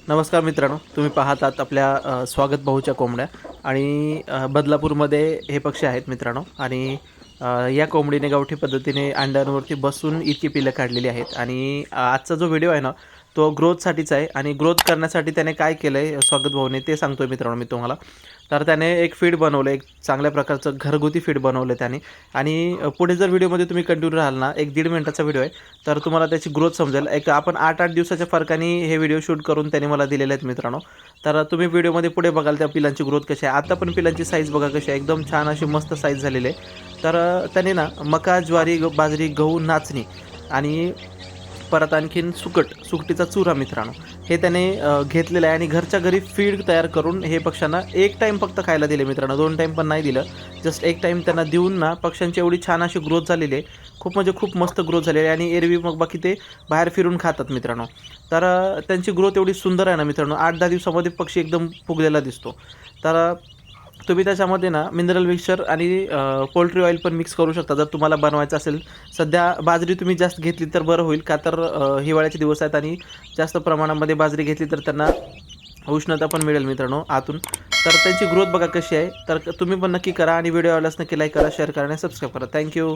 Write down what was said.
नमस्कार मित्रांनो, तुम्ही पाहतात आपल्या स्वागत भाऊच्या कोंबड्या आणि बदलापूरमध्ये हे पक्षी आहेत मित्रांनो. आणि या कोंबडीने गावठी पद्धतीने अंड्यांवरती बसून इतकी पिल्लं काढलेली आहेत. आणि आजचा जो व्हिडिओ आहे ना, तो ग्रोथसाठीच आहे. आणि ग्रोथ करण्यासाठी त्याने काय केलं आहे स्वागत भाऊने ते सांगतोय मित्रांनो मी तुम्हाला. तर त्याने एक फीड बनवलं, एक चांगल्या प्रकारचं घरगुती फीड बनवलं त्याने. आणि पुढे जर व्हिडिओमध्ये तुम्ही कंटिन्यू राहाल ना, 1-1.5 मिनिटाचा व्हिडिओ आहे, तर तुम्हाला त्याची ग्रोथ समजेल. एक आपण 8-8 दिवसाच्या फरकाने हे व्हिडिओ शूट करून त्याने मला दिलेले आहेत मित्रांनो. तर तुम्ही व्हिडिओमध्ये पुढे बघाल त्या पिलांची ग्रोथ कशी आहे. आता पण पिलांची साईज बघा कशी आहे, एकदम छान अशी मस्त साईज झालेली आहे. तर त्याने ना मका, ज्वारी, बाजरी, गहू, नाचणी आणि परत आणखीन सुकटीचा चुरा मित्रांनो, हे त्याने घेतलेलं आहे. आणि घरच्या घरी फीड तयार करून हे पक्ष्यांना एक टाईम फक्त खायला दिले मित्रांनो, 2 टाईम पण नाही दिलं. जस्ट एक टाईम त्यांना देऊन ना पक्ष्यांची एवढी छान अशी ग्रोथ झालेली आहे, खूप म्हणजे खूप मस्त ग्रोथ झालेली आहे. आणि एरवी मग बाकी ते बाहेर फिरून खातात मित्रांनो. तर त्यांची ग्रोथ एवढी सुंदर आहे ना मित्रांनो, 8-10 दिवसामध्ये पक्षी एकदम फुगलेला दिसतो. तर तुम्ही त्याच्यामध्ये ना मिनरल मिक्सचर आणि पोल्ट्री ऑइल पण मिक्स करू शकता जर तुम्हाला बनवायचं असेल. सध्या बाजरी तुम्ही जास्त घेतली तर बरं होईल, का तर हिवाळ्याचे दिवस आहेत आणि जास्त प्रमाणामध्ये बाजरी घेतली तर त्यांना उष्णता पण मिळेल मित्रांनो आतून. तर त्यांची ग्रोथ बघा कशी आहे. तर तुम्ही पण नक्की करा आणि व्हिडिओ आवडल्यास नक्की लाईक करा, शेअर करा आणि सबस्क्राईब करा. थँक्यू.